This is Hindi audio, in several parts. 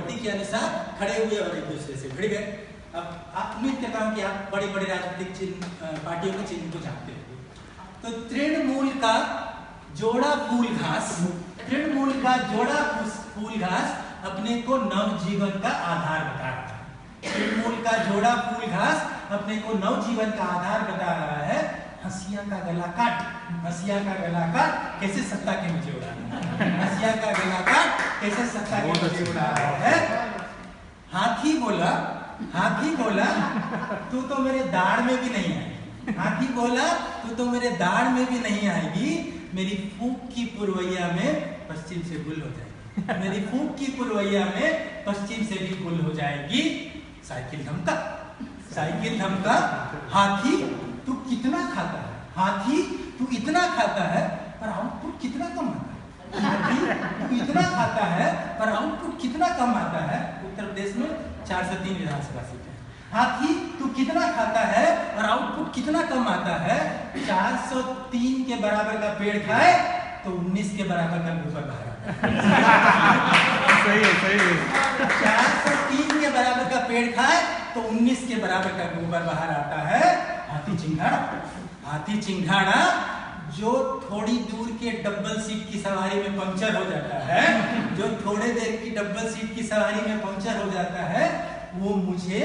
पट्टी के अनुसार खड़े हुए और एक दूसरे से भिड़ गए। अब आप उम्मीद करता हूँ कि आप बड़े बड़े राजनीतिक चिन्ह पार्टियों के चिन्ह को जानते हैं। तो तृणमूल का जोड़ा फूल घास, तृणमूल का जोड़ा फूल घास अपने को नवजीवन का आधार बता रहा है। तृणमूल का जोड़ा फूल घास अपने को नवजीवन का आधार बता रहा है। हंसिया का गला काट, हंसिया का गला काट, कैसे सत्ता के नीचे उड़ा रहा है। हंसिया का गला काट, कैसे सत्ता के नीचे उड़ा रहा है। हाथी बोला, हाथी बोला तू तो मेरे दाढ़ में भी नहीं आएगी। हाथी बोला तू तो मेरे दाढ़ में भी नहीं आएगी, मेरी फूंक की पुरवैया में पश्चिम से गुल हो जाएगी। मेरी फूंक की पुरवैया में पश्चिम से भी गुल हो जाएगी। साइकिल धमका, साइकिल धमका, हाथी तू कितना खाता है, हाथी तू इतना खाता है पर आउटपुट कितना कम आता है। हाथी तू इतना खाता है पर आउटपुट कितना कम आता है। उत्तर प्रदेश में 403 विधानसभा सीटें। हाथी तू कितना खाता है और आउटपुट कितना कम आता है। 403 के बराबर का पेड़ खाए तो 19 के बराबर का ऊपर बाहर आता है। सही है, सही है। 403 के बराबर का पेड़ खाए तो 19 के बराबर का ऊपर बाहर आता है। हाथी चिंघाड़ा, हाथी चिंघाड़ा जो थोड़ी दूर के डबल सीट की सवारी में पंक्चर हो जाता है, जो थोड़े देर की डबल सीट की सवारी में पंक्चर हो जाता है, वो मुझे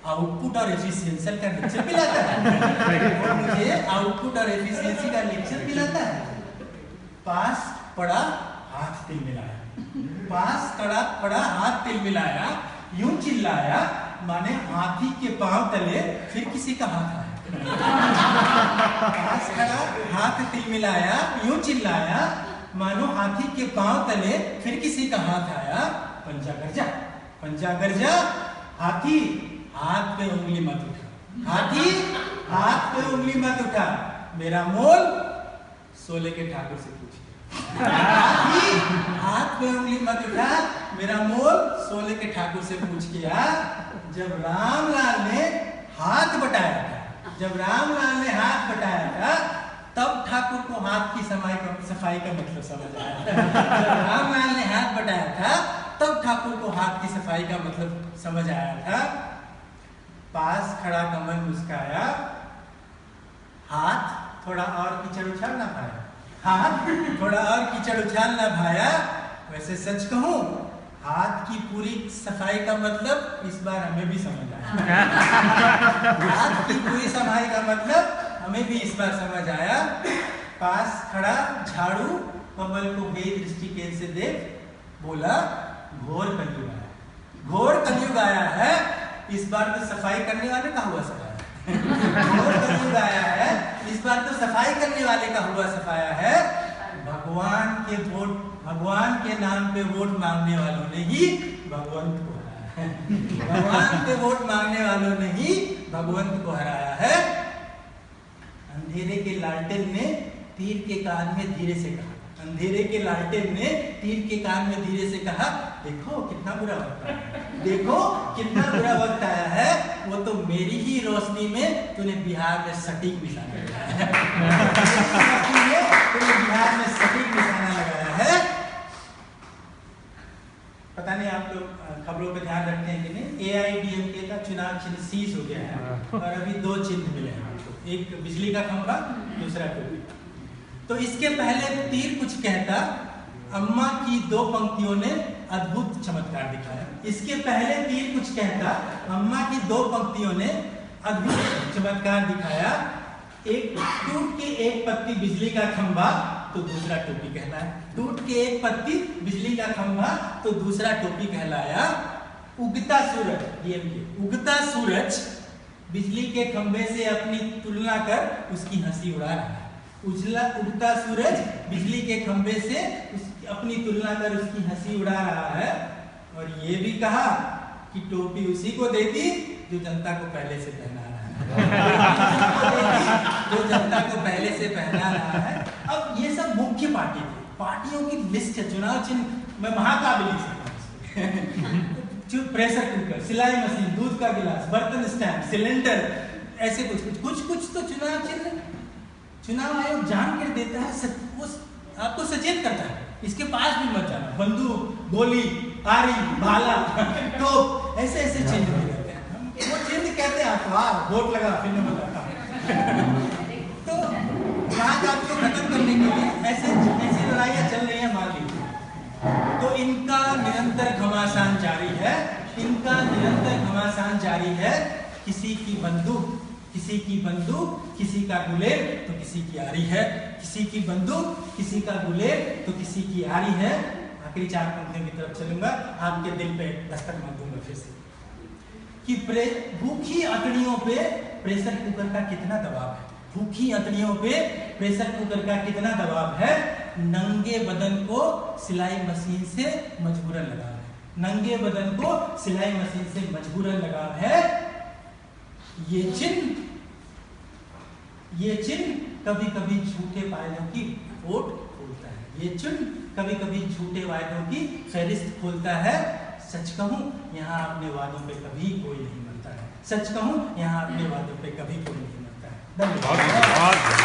आउटपुट और एफिशिएंसी का लेक्चर पिलाता है। वो मुझे आउटपुट और एफिशिएंसी का लेक्चर पिलाता है। पास पड़ा हाथ तिल मिलाया, पास पड़ा हाथ तिल मिलाया, यूं चिल्लाया माने हाथी के पांव तले फिर किसी का हाथ आया। पास खड़ा हाथ तिल मिलाया, यूं चिल्लाया मानो हाथी के पांव तले फिर किसी का हाथ आया। पंजा गर्जा, पंजा गर्जा, हाथी हाथ पे उंगली मत उठा, हाथी हाथ पे उंगली मत उठा, मेरा मोल सोले के ठाकुर से पूछिए। हाथी हाथ पे उंगली मत उठा, मेरा मोल सोले के ठाकुर से पूछ किया। जब रामलाल ने हाथ बटाया था, जब रामलाल ने हाथ बटाया था, तब ठाकुर को हाथ की सफाई का मतलब समझ आया था। जब रामलाल ने हाथ बटाया था, तब ठाकुर को हाथ की सफाई का मतलब समझ आया था। पास खड़ा कमल मुस्काया, हाथ थोड़ा और कीचड़ उछाल ना पाया, हाथ थोड़ा और कीचड़ उछाल ना पाया। वैसे सच कहूं, हाथ की पूरी सफाई का मतलब इस बार हमें भी समझ आया। हाथ की पूरी सफाई का मतलब हमें भी इस बार समझ आया। पास खड़ा झाड़ू कमल को हे दृष्टिकेंद्र से देख, बोला घोर कलयुग आया, घोर कलयुग आया है। इस बार तो सफाई करने वाले का हुआ सफाया। घोर कलयुग आया है, इस बार तो सफाई करने वाले का हुआ सफाया है। भगवान के वोट, भगवान के नाम पे वोट मांगने वालों ने ही भगवंत को हराया है। भगवान पे वोट मांगने वालों ने ही भगवंत को हराया है। अंधेरे के लालटेन ने तीर के कान में धीरे से कहा, अंधेरे के लालटेन ने तीर के कान में धीरे से कहा, देखो कितना बुरा वक्त आया है, देखो कितना बुरा वक्त आया है। वो तो मेरी ही रोशनी में तूने बिहार में सटीक निशाना लगाया है। तूने बिहार में सटीक निशाना लगाया है। पता नहीं आप लोग खबरों पे ध्यान रखते हैं कि नहीं, AIADMK का चुनाव चिन्ह सीज हो गया है और अभी 2 चिन्ह मिले हैं आपको, एक बिजली का खंभा, दूसरा टोपी। तो इसके पहले तीर कुछ कहता, अम्मा की 2 पंक्तियों ने अद्भुत चमत्कार दिखाया। इसके पहले तीर कुछ कहता, अम्मा की 2 पंक्तियों ने अद्भुत चमत्कार दिखाया। एक टूट के एक पत्ती बिजली का खंभा तो दूसरा टोपी कहलाया, टूट के एक पत्ती बिजली का खंभा तो दूसरा टोपी कहलाया। उगता सूरज, DMK, उगता सूरज बिजली के खंभे से अपनी तुलना कर उसकी हंसी उड़ा रहा है। उगता सूरज बिजली के खंभे से अपनी तुलना कर उसकी हंसी उड़ा रहा है। और ये भी कहा कि टोपी उसी को देती जो जनता को पहले से पहना रहा है। जो जनता को पहले से पहना रहा है। अब ये सब मुख्य पार्टी थी, पार्टियों की लिस्ट है। चुनाव चिन्ह में महाकाबिली से प्रेशर कुकर, सिलाई मशीन, दूध का गिलास, बर्तन स्टैंड, सिलेंडर, ऐसे कुछ तो चुनाव चिन्ह चुनाव आयोग जान कर देता है, वो आपको सचेत करता है, इसके पास भी मत जाना। बंदूक, गोली, आरी, भाला, टोप, ऐसे ऐसे चिन्ह भी रहते हैं। वो चिन्ह कहते हैं अखबार, वोट लगा फिर नहीं बताता। तो राजजात को खत्म करने के लिए ऐसे ऐसी लड़ाइयाँ चल रही हैं, मान लीजिए। तो इनका निरंतर घमासान जारी है, इनका निरंतर घमासान जारी है। किसी की बंदूक, किसी की बंदूक, किसी का गुलेल तो किसी की आरी है, किसी की बंदूक, किसी का गुलेल तो किसी की आरी है। आखिरी 4 पंक्तियों की तरफ चलूंगा, आपके दिल पे दस्तक मार दूंगा फिर से कि भूखी अतड़ियों पे प्रेशर कुकर का कितना दबाव है। भूखी अतड़ियों पे प्रेशर कुकर का कितना दबाव है। नंगे बदन को सिलाई मशीन से मजबूरन लगाव है, नंगे बदन को सिलाई मशीन से मजबूरन लगाव है। ये चिन्ह कभी कभी झूठे वायदों की ओट खोलता है, ये चिन्ह कभी कभी झूठे वायदों की फहरिस्त खोलता है। सच कहूं यहाँ अपने वादों पे कभी कोई नहीं मरता है, सच कहूं यहाँ अपने वादों पे कभी कोई नहीं मरता है। धन्यवाद।